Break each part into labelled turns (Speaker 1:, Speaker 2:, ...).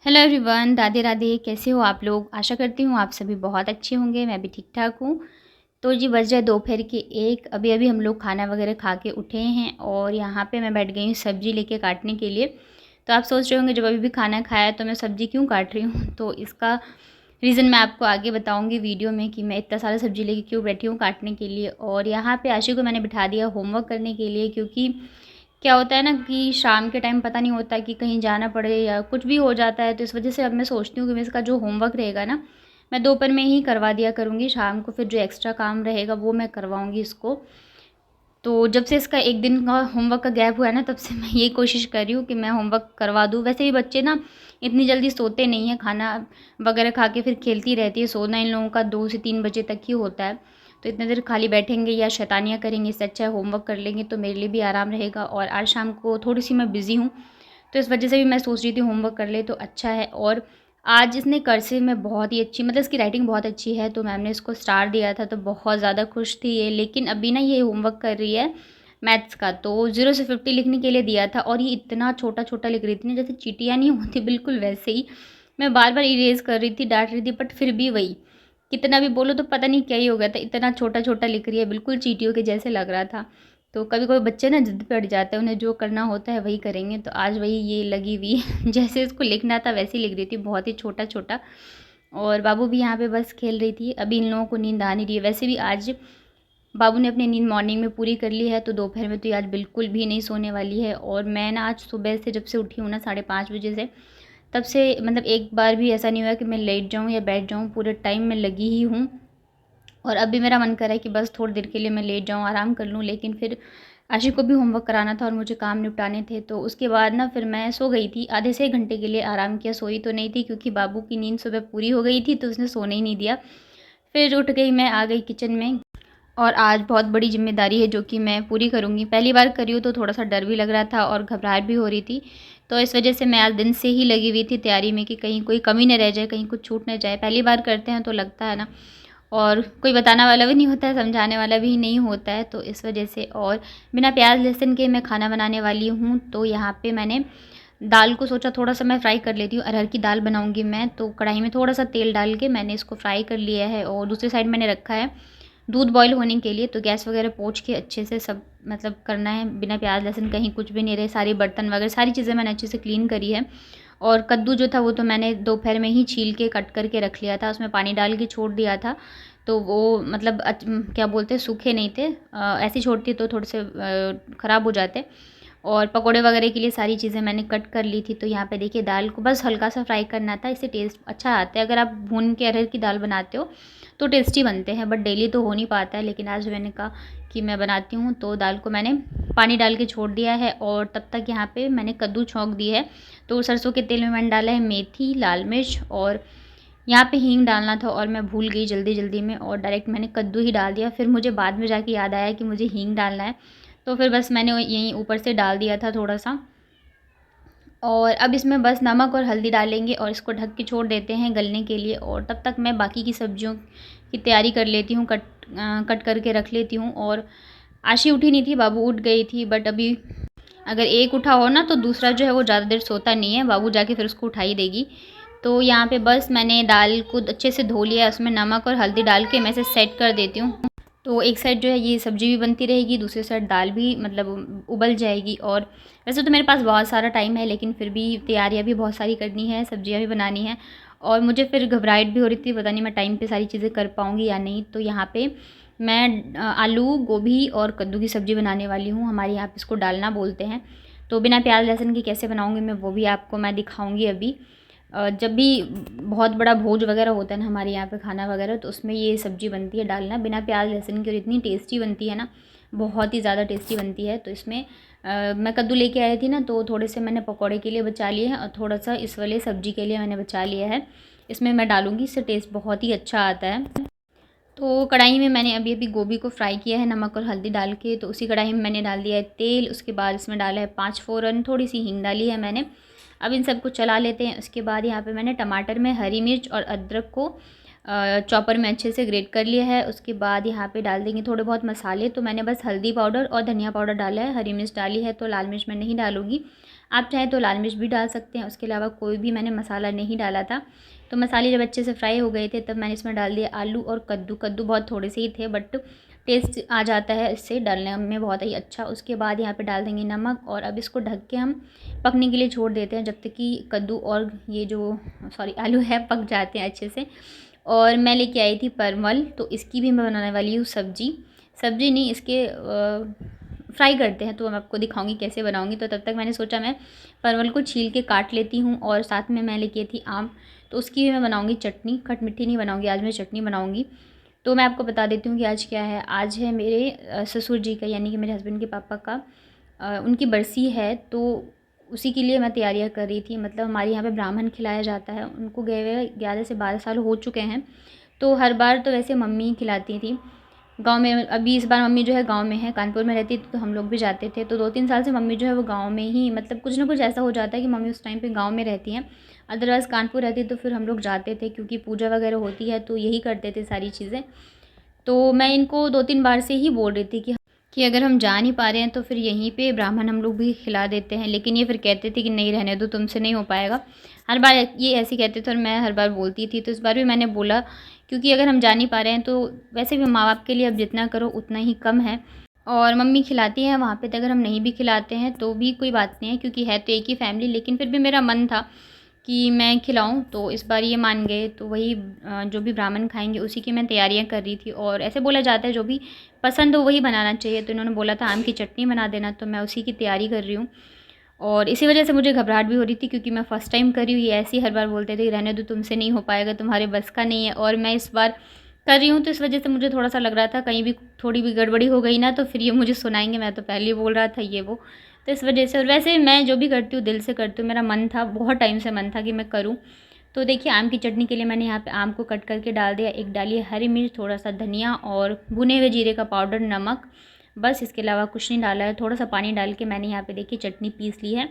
Speaker 1: Hello everyone, Radhe Radhe. कैसे हो आप लोग? आशा करती हूँ आप सभी बहुत अच्छे होंगे। मैं भी ठीक ठाक हूँ। तो जी बज जाए दोपहर के 1। अभी अभी हम लोग खाना वगैरह खा के उठे हैं और यहाँ पे मैं बैठ गई हूँ सब्ज़ी लेके काटने के लिए। तो आप सोच रहे होंगे जब अभी भी खाना खाया तो मैं सब्ज़ी क्यों काट रही हूँ। तो इसका रीज़न मैं आपको आगे बताऊँगी वीडियो में कि मैं इतना सारा सब्ज़ी लेके क्यों बैठी हूँ काटने के लिए। और यहाँ पे आशी को मैंने बिठा दिया होमवर्क करने के लिए, क्योंकि क्या होता है ना कि शाम के टाइम पता नहीं होता कि कहीं जाना पड़े या कुछ भी हो जाता है। तो इस वजह से अब मैं सोचती हूँ कि मैं इसका जो होमवर्क रहेगा ना, मैं दोपहर में ही करवा दिया करूँगी। शाम को फिर जो एक्स्ट्रा काम रहेगा वो मैं करवाऊँगी इसको। तो जब से इसका 1 दिन का होमवर्क का गैप हुआ है ना, तब से मैं ये कोशिश कर रही हूँ कि मैं होमवर्क करवा दूँ। वैसे भी बच्चे ना इतनी जल्दी सोते नहीं हैं, खाना वगैरह खा के फिर खेलती रहती है। सोना इन लोगों का 2 से 3 बजे तक ही होता है। तो इतनी देर खाली बैठेंगे या शैतानियाँ करेंगे, इससे अच्छा है होमवर्क कर लेंगे तो मेरे लिए भी आराम रहेगा। और आज शाम को थोड़ी-सी मैं बिज़ी हूँ, तो इस वजह से भी मैं सोच रही थी होमवर्क कर ले तो अच्छा है। और आज इसने कर्सिव में बहुत ही अच्छी, मतलब इसकी राइटिंग बहुत अच्छी है, तो मैम ने इसको स्टार दिया था तो बहुत ज़्यादा खुश थी ये। लेकिन अभी ना ये होमवर्क कर रही है मैथ्स का, तो 0 से 50 लिखने के लिए दिया था और ये इतना छोटा-छोटा लिख रही थी ना, जैसे चींटियाँ नहीं होती बिल्कुल वैसे ही। मैं बार-बार इरेज़ कर रही थी, डाँट रही थी, बट फिर भी वही, कितना भी बोलो तो पता नहीं क्या ही हो गया था, इतना छोटा-छोटा लिख रही है, बिल्कुल चींटियों के जैसे लग रहा था। तो कभी-कभी बच्चे ना ज़िद पे अड़ जाते हैं, उन्हें जो करना होता है वही करेंगे। तो आज वही ये लगी हुई है जैसे इसको लिखना था वैसे ही लिख रही थी, बहुत ही छोटा-छोटा। और बाबू भी यहाँ पे बस खेल रही थी। अभी इन लोगों को नींद आ नहीं रही है। वैसे भी आज बाबू ने अपनी नींद मॉर्निंग में पूरी कर ली है, तो दोपहर में तो ये आज बिल्कुल भी नहीं सोने वाली है। और मैं ना आज सुबह से जब से उठी हूँ ना 5:30 बजे से, तब से मतलब एक बार भी ऐसा नहीं हुआ कि मैं लेट जाऊँ या बैठ जाऊँ, पूरे टाइम मैं लगी ही हूँ। और अभी मेरा मन कर रहा है कि बस थोड़ी देर के लिए मैं लेट जाऊँ, आराम कर लूँ, लेकिन फिर आशी को भी होमवर्क कराना था और मुझे काम निपटाने थे। तो उसके बाद ना फिर मैं सो गई थी, आधे से 1 घंटे के लिए आराम किया। सोई तो नहीं थी क्योंकि बाबू की नींद सुबह पूरी हो गई थी, तो उसने सोने ही नहीं दिया। फिर उठ गई, मैं आ गई किचन में। और आज बहुत बड़ी ज़िम्मेदारी है जो कि मैं पूरी करूँगी। पहली बार कर रही हूँ तो थोड़ा-सा डर भी लग रहा था और घबराहट भी हो रही थी। तो इस वज़ह से मैं आज दिन से ही लगी हुई थी तैयारी में कि कहीं कोई कमी ना रह जाए, कहीं कुछ छूट ना जाए। पहली बार करते हैं तो लगता है ना, और कोई बताने वाला भी नहीं होता है, समझाने वाला भी नहीं होता है, तो इस वजह से। और बिना प्याज़ लहसुन के मैं खाना बनाने वाली हूँ। तो यहाँ पे मैंने दाल को सोचा थोड़ा-सा मैं फ्राई कर लेती हूँ। अरहर की दाल बनाऊँगी मैं, तो कढ़ाई में थोड़ा-सा तेल डाल के मैंने इसको फ्राई कर लिया है। और दूसरी साइड मैंने रखा है दूध बॉयल होने के लिए। तो गैस वगैरह पोंछ के अच्छे से सब मतलब करना है, बिना प्याज़ लहसुन कहीं कुछ भी नहीं रहे। सारी बर्तन वगैरह सारी चीज़ें मैंने अच्छे से क्लीन करी है। और कद्दू जो था वो तो मैंने दोपहर में ही छील के कट करके रख लिया था, उसमें पानी डाल के छोड़ दिया था। तो वो मतलब क्या बोलते हैं, सूखे नहीं थे। ऐसे ही छोड़ती तो थोड़े से ख़राब हो जाते। और पकोड़े वगैरह के लिए सारी चीज़ें मैंने कट कर ली थी। तो यहाँ पे देखिए दाल को बस हल्का सा फ्राई करना था, इससे टेस्ट अच्छा आता है। अगर आप भून के अरहर की दाल बनाते हो तो टेस्टी बनते हैं, बट डेली तो हो नहीं पाता है। लेकिन आज मैंने कहा कि मैं बनाती हूँ, तो दाल को मैंने पानी डाल के छोड़ दिया है। और तब तक यहाँ पे मैंने कद्दू छौंक दी है। तो सरसों के तेल में मैंने डाला है मेथी, लाल मिर्च, और यहाँ पे हींग डालना था और मैं भूल गई जल्दी-जल्दी में और डायरेक्ट मैंने कद्दू ही डाल दिया। फिर मुझे बाद में जाके याद आया कि मुझे हींग डालना है, तो फिर बस मैंने यहीं ऊपर से डाल दिया था थोड़ा-सा। और अब इसमें बस नमक और हल्दी डालेंगे और इसको ढक के छोड़ देते हैं गलने के लिए। और तब तक मैं बाकी की सब्जियों की तैयारी कर लेती हूँ, कट करके रख लेती हूँ। और आशी उठी नहीं थी, बाबू उठ गई थी, बट अभी अगर एक उठा हो ना तो दूसरा जो है वो ज़्यादा देर सोता नहीं है, बाबू जाके फिर उसको उठा ही देगी। तो यहाँ पे बस मैंने दाल को अच्छे से धो लिया, उसमें नमक और हल्दी डाल के मैं इसे सेट कर देती हूँ। तो एक साइड जो है ये सब्ज़ी भी बनती रहेगी, दूसरी साइड दाल भी मतलब उबल जाएगी। और वैसे तो मेरे पास बहुत सारा टाइम है, लेकिन फिर भी तैयारियाँ भी बहुत सारी करनी है, सब्जियाँ भी बनानी है। और मुझे फिर घबराहट भी हो रही थी, पता नहीं मैं टाइम पे सारी चीज़ें कर पाऊँगी या नहीं। तो यहाँ पे मैं आलू, गोभी और कद्दू की सब्ज़ी बनाने वाली हूँ। हमारे यहाँ पे इसको डालना बोलते हैं। तो बिना प्याज़ लहसुन के कैसे बनाऊँगी मैं, वो भी आपको मैं दिखाऊँगी अभी। जब भी बहुत बड़ा भोज वगैरह होता है ना हमारे यहाँ पे खाना वगैरह, तो उसमें ये सब्ज़ी बनती है डालना बिना प्याज लहसुन की, और इतनी टेस्टी बनती है ना, बहुत ही ज़्यादा टेस्टी बनती है। तो इसमें मैं कद्दू लेके आई थी ना, तो थोड़े से मैंने पकौड़े के लिए बचा लिए हैं और थोड़ा सा इस वाले सब्ज़ी के लिए मैंने बचा लिया है। इसमें मैं डालूँगी, इससे टेस्ट बहुत ही अच्छा आता है। तो कढ़ाई में मैंने अभी-अभी गोभी को फ्राई किया है नमक और हल्दी डाल के। तो उसी कढ़ाई में मैंने डाल दिया है तेल, उसके बाद इसमें डाला है 5 फ़ोरन, थोड़ी-सी हींग डाली है मैंने। अब इन सबको चला लेते हैं। उसके बाद यहाँ पे मैंने टमाटर में हरी मिर्च और अदरक को चॉपर में अच्छे से ग्रेट कर लिया है। उसके बाद यहाँ पे डाल देंगे थोड़े बहुत मसाले। तो मैंने बस हल्दी पाउडर और धनिया पाउडर डाला है, हरी मिर्च डाली है, तो लाल मिर्च मैं नहीं डालूँगी। आप चाहें तो लाल मिर्च भी डाल सकते हैं। उसके अलावा कोई भी मैंने मसाला नहीं डाला था। तो मसाले जब अच्छे से फ्राई हो गए थे तब मैंने इसमें डाल दिया आलू और कद्दू। कद्दू बहुत थोड़े से ही थे बट टेस्ट आ जाता है इससे डालने में बहुत ही अच्छा। उसके बाद यहाँ पे डाल देंगे नमक और अब इसको ढक के हम पकने के लिए छोड़ देते हैं जब तक कि कद्दू और ये जो आलू है पक जाते हैं अच्छे से। और मैं लेके आई थी परवल, तो इसकी भी मैं बनाने वाली हूँ सब्जी नहीं, इसके फ्राई करते हैं, तो मैं आपको दिखाऊंगी कैसे बनाऊंगी। तो तब तक मैंने सोचा मैं परवल को छील के काट लेती हूँ और साथ में मैं लेके आई थी आम, तो उसकी भी मैं बनाऊंगी चटनी। खट मिट्ठी नहीं बनाऊंगी आज, मैं चटनी बनाऊंगी। तो मैं आपको बता देती हूँ कि आज क्या है। आज है मेरे ससुर जी का, यानी कि मेरे हस्बैंड के पापा का उनकी बरसी है, तो उसी के लिए मैं तैयारियां कर रही थी। मतलब हमारे यहाँ पे ब्राह्मण खिलाया जाता है, उनको गए हुए 11 से 12 साल हो चुके हैं। तो हर बार तो वैसे मम्मी ही खिलाती थी गांव में। अभी इस बार मम्मी जो है गांव में है, कानपुर में रहती थी, तो हम लोग भी जाते थे। तो 2-3 साल से मम्मी जो है वो गांव में ही, मतलब कुछ ना कुछ ऐसा हो जाता है कि मम्मी उस टाइम पे गांव में रहती हैं। अदरवाइज़ कानपुर रहती तो फिर हम लोग जाते थे, क्योंकि पूजा वगैरह होती है तो यही करते थे सारी चीज़ें। तो मैं इनको 2-3 बार से ही बोल रही थी कि अगर हम जा नहीं पा रहे हैं तो फिर यहीं पे ब्राह्मण हम लोग भी खिला देते हैं। लेकिन ये फिर कहते थे कि नहीं, रहने दो, तुमसे नहीं हो पाएगा। हर बार ये ऐसे कहते थे और मैं हर बार बोलती थी। तो इस बार भी मैंने बोला, क्योंकि अगर हम जा नहीं पा रहे हैं तो वैसे भी माँ बाप के लिए अब जितना करो उतना ही कम है। और मम्मी खिलाती हैं वहाँ पे, तो अगर हम नहीं भी खिलाते हैं तो भी कोई बात नहीं है, क्योंकि है तो एक ही फैमिली। लेकिन फिर भी मेरा मन था कि मैं खिलाऊं, तो इस बार ये मान गए। तो वही जो भी ब्राह्मण खाएंगे उसी की मैं तैयारियां कर रही थी। और ऐसे बोला जाता है जो भी पसंद हो वही बनाना चाहिए। तो इन्होंने बोला था आम की चटनी बना देना, तो मैं उसी की तैयारी कर रही हूँ। और इसी वजह से मुझे घबराहट भी हो रही थी, क्योंकि मैं फ़र्स्ट टाइम कर रही हूँ। ये ऐसे ही हर बार बोलते थे रहने दो, तुमसे नहीं हो पाएगा, तुम्हारे बस का नहीं है। और मैं इस बार कर रही हूँ, तो इस वजह से मुझे थोड़ा सा लग रहा था कहीं भी थोड़ी भी गड़बड़ी हो गई ना तो फिर ये मुझे सुनाएंगे, मैं तो पहले ही बोल रहा था ये वो। तो इस वजह से, और वैसे मैं जो भी करती हूँ दिल से करती हूँ, मेरा मन था, बहुत टाइम से मन था कि मैं करूँ। तो देखिए आम की चटनी के लिए मैंने यहाँ पे आम को कट करके डाल दिया, एक डाली हरी मिर्च, थोड़ा सा धनिया और भुने हुए जीरे का पाउडर, नमक, बस इसके अलावा कुछ नहीं डाला है। थोड़ा सा पानी डाल के मैंने यहाँ पे देखिए चटनी पीस ली है।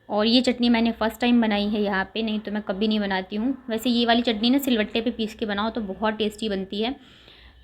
Speaker 1: और ये चटनी मैंने फ़र्स्ट टाइम बनाई है यहाँ पे, नहीं तो मैं कभी नहीं बनाती हूँ। वैसे ये वाली चटनी ना सिलबट्टे पे पीस के बनाओ तो बहुत टेस्टी बनती है।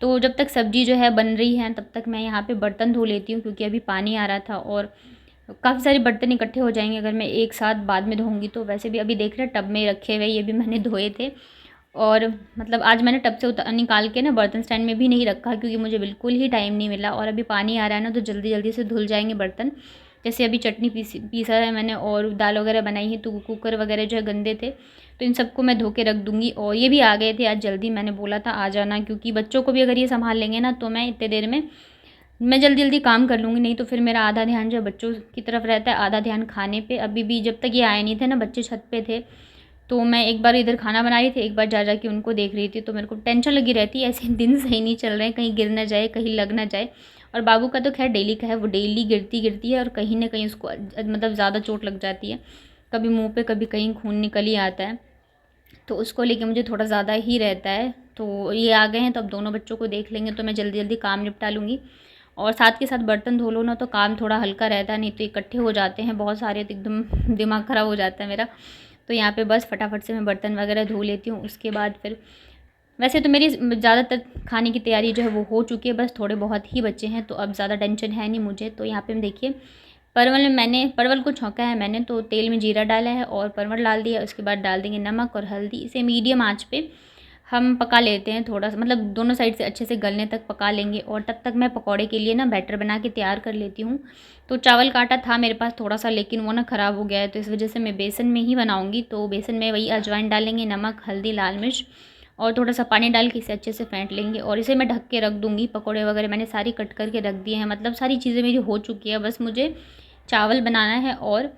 Speaker 1: तो जब तक सब्ज़ी जो है बन रही है तब तक मैं यहाँ पे बर्तन धो लेती हूँ, क्योंकि अभी पानी आ रहा था और काफ़ी सारे बर्तन इकट्ठे हो जाएंगे अगर मैं एक साथ बाद में धोऊंगी तो। वैसे भी अभी देख रहे टब में रखे हुए, ये भी मैंने धोए थे। और मतलब आज मैंने टब से निकाल के ना बर्तन स्टैंड में भी नहीं रखा, क्योंकि मुझे बिल्कुल ही टाइम नहीं मिला। और अभी पानी आ रहा है ना तो जल्दी जल्दी से धुल जाएंगे बर्तन। जैसे अभी चटनी पीसा है मैंने और दाल वगैरह बनाई है, तो कुकर वगैरह जो है गंदे थे, तो इन सबको मैं धो के रख दूँगी। और ये भी आ गए थे आज जल्दी, मैंने बोला था आ जाना, क्योंकि बच्चों को भी अगर ये संभाल लेंगे ना तो मैं इतने देर में मैं जल्दी जल्दी काम कर लूँगी। नहीं तो फिर मेरा आधा ध्यान जो बच्चों की तरफ रहता है, आधा ध्यान खाने पे। अभी भी जब तक ये आए नहीं थे ना, बच्चे छत पे थे, तो मैं एक बार इधर खाना बना रही थी, एक बार जा के उनको देख रही थी। तो मेरे को टेंशन लगी रहती है, ऐसे दिन सही नहीं चल रहे हैं, कहीं गिर ना जाए, कहीं लग ना जाए। और बाबू का तो खैर डेली का है, वो डेली गिरती है और कहीं ना कहीं उसको मतलब ज़्यादा चोट लग जाती है, कभी मुँह पे कभी कहीं खून निकल ही आता है। तो उसको लेके मुझे थोड़ा ज़्यादा ही रहता है। तो ये आ गए हैं तो अब दोनों बच्चों को देख लेंगे तो मैं जल्दी जल्दी काम निपटा लूँगी। और साथ के साथ बर्तन धो लो ना तो काम थोड़ा हल्का रहता है, नहीं तो इकट्ठे हो जाते हैं बहुत सारे, तो एकदम दिमाग ख़राब हो जाता है मेरा। तो यहाँ पे बस फटाफट से मैं बर्तन वगैरह धो लेती हूँ। उसके बाद फिर वैसे तो मेरी ज़्यादातर खाने की तैयारी जो है वो हो चुकी है, बस थोड़े बहुत ही बच्चे हैं, तो अब ज़्यादा टेंशन है नहीं मुझे। तो यहाँ पे देखिए परवल को छौंका है मैंने, तो तेल में जीरा डाला है और परवल डाल दिया। उसके बाद डाल देंगे नमक और हल्दी। इसे मीडियम आंच पे हम पका लेते हैं थोड़ा सा, मतलब दोनों साइड से अच्छे से गलने तक पका लेंगे। और तब तक मैं पकौड़े के लिए ना बैटर बना के तैयार कर लेती हूँ। तो चावल का आटा था मेरे पास थोड़ा सा, लेकिन वो ना ख़राब हो गया है, तो इस वजह से मैं बेसन में ही बनाऊँगी। तो बेसन में वही अजवाइन डालेंगे, नमक, हल्दी, लाल मिर्च और थोड़ा सा पानी डाल के इसे अच्छे से फेंट लेंगे। और इसे मैं ढक के रख दूँगी। पकौड़े वगैरह मैंने सारी कट करके रख दिए हैं, मतलब सारी चीज़ें मेरी हो चुकी है। बस मुझे चावल बनाना है और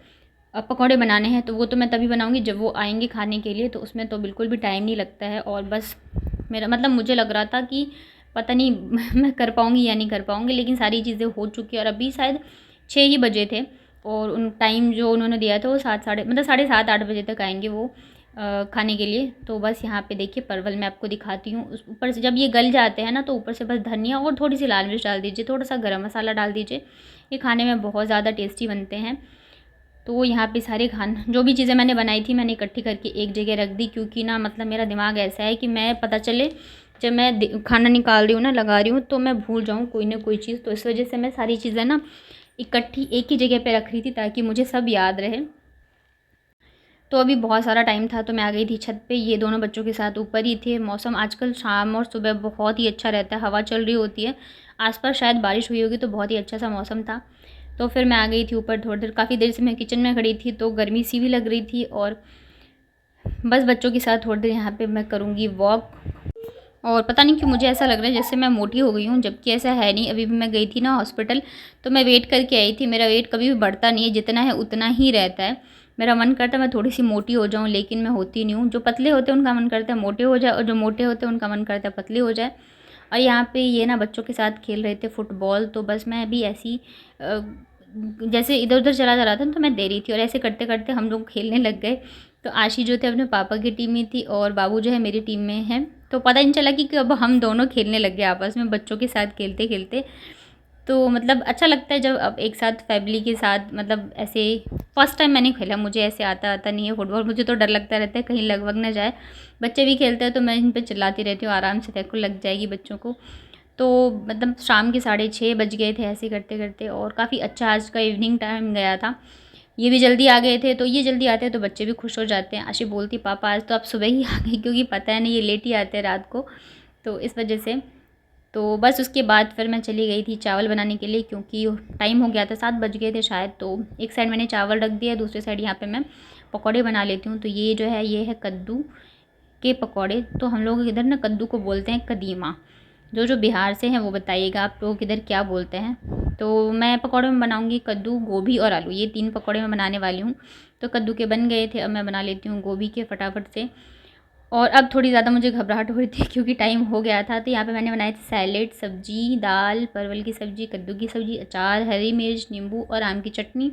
Speaker 1: पकौड़े बनाने हैं, तो वो तो मैं तभी बनाऊँगी जब वो आएंगे खाने के लिए, तो उसमें तो बिल्कुल भी टाइम नहीं लगता है। और बस मेरा मतलब मुझे लग रहा था कि पता नहीं मैं कर पाऊँगी या नहीं कर पाऊँगी, लेकिन सारी चीज़ें हो चुकी है। और अभी शायद 6 ही बजे थे और उन टाइम जो उन्होंने दिया था वो 7:30-8 बजे तक आएंगे वो खाने के लिए। तो बस यहाँ पे देखिए परवल मैं आपको दिखाती हूँ। उस ऊपर से जब ये गल जाते हैं ना तो ऊपर से बस धनिया और थोड़ी सी लाल मिर्च डाल दीजिए, थोड़ा सा गरम मसाला डाल दीजिए, ये खाने में बहुत ज़्यादा टेस्टी बनते हैं। तो यहाँ पे सारे खाना जो भी चीज़ें मैंने बनाई थी मैंने इकट्ठी करके एक जगह रख दी, क्योंकि ना मतलब मेरा दिमाग ऐसा है कि मैं पता चले जब मैं खाना निकाल रही हूँ ना, लगा रही हूँ, तो मैं भूल जाऊँ कोई ना कोई चीज़। तो इस वजह से मैं सारी चीज़ें ना इकट्ठी एक ही जगह पे रख रही थी ताकि मुझे सब याद रहे। तो अभी बहुत सारा टाइम था तो मैं आ गई थी छत पे, ये दोनों बच्चों के साथ ऊपर ही थे। मौसम आजकल शाम और सुबह बहुत ही अच्छा रहता है, हवा चल रही होती है, आसपास शायद बारिश हुई होगी, तो बहुत ही अच्छा सा मौसम था। तो फिर मैं आ गई थी ऊपर थोड़ी देर, काफ़ी देर से मैं किचन में खड़ी थी तो गर्मी सी भी लग रही थी, और बस बच्चों के साथ थोड़ी देर यहाँ पे मैं करूँगी वॉक। और पता नहीं क्यों मुझे ऐसा लग रहा है जैसे मैं मोटी हो गई हूँ, जबकि ऐसा है नहीं। अभी भी मैं गई थी ना हॉस्पिटल, तो मैं वेट करके आई थी। मेरा वेट कभी भी बढ़ता नहीं है, जितना है उतना ही रहता है। मेरा मन करता है मैं थोड़ी सी मोटी हो जाऊँ, लेकिन मैं होती नहीं हूँ। जो पतले होते हैं उनका मन करता है मोटे हो जाए, और जो मोटे होते हैं उनका मन करता है पतले हो जाए। और यहाँ पे ये ना बच्चों के साथ खेल रहे थे फुटबॉल, तो बस मैं भी ऐसी जैसे इधर उधर चला जा रहा था तो मैं दे रही थी, और ऐसे करते करते हम लोग खेलने लग गए। तो आशी जो थे अपने पापा की टीम में थी, और बाबू जो है मेरी टीम में है। तो पता ही नहीं चला कि अब हम दोनों खेलने लग गए आपस में, बच्चों के साथ खेलते खेलते। तो मतलब अच्छा लगता है जब अब एक साथ फैमिली के साथ, मतलब ऐसे फर्स्ट टाइम मैंने खेला, मुझे ऐसे आता नहीं है फुटबॉल। मुझे तो डर लगता रहता है कहीं लग वग ना जाए। बच्चे भी खेलते हैं तो मैं इन पर चिल्लाती रहती हूँ, आराम से देखो लग जाएगी बच्चों को। तो मतलब शाम के 6:30 बज गए थे ऐसे करते करते, और काफ़ी अच्छा आज का इवनिंग टाइम गया था। ये भी जल्दी आ गए थे, तो ये जल्दी आते हैं तो बच्चे भी खुश हो जाते हैं। आशी बोलती पापा आज तो आप सुबह ही आ गई, क्योंकि पता है नहीं ये लेट ही आते हैं रात को, तो इस वजह से। तो बस उसके बाद फिर मैं चली गई थी चावल बनाने के लिए, क्योंकि टाइम हो गया था, 7 बज गए थे शायद। तो एक साइड मैंने चावल रख दिया, दूसरी साइड यहाँ पे मैं पकौड़े बना लेती हूँ। तो ये जो है ये है कद्दू के पकौड़े। तो हम लोग इधर ना कद्दू को बोलते हैं कदीमा। जो जो बिहार से हैं वो बताइएगा आप लोग इधर क्या बोलते हैं। तो मैं पकौड़े में बनाऊँगी कद्दू, गोभी और आलू, ये 3 पकौड़े मैं बनाने वाली हूँ। तो कद्दू के बन गए थे, अब मैं बना लेती हूँ गोभी के फटाफट से। और अब थोड़ी ज़्यादा मुझे घबराहट हो रही थी क्योंकि टाइम हो गया था। तो यहाँ पे मैंने बनाए थे सैलेड, सब्जी, दाल, परवल की सब्ज़ी, कद्दू की सब्ज़ी, अचार, हरी मिर्च, नींबू और आम की चटनी।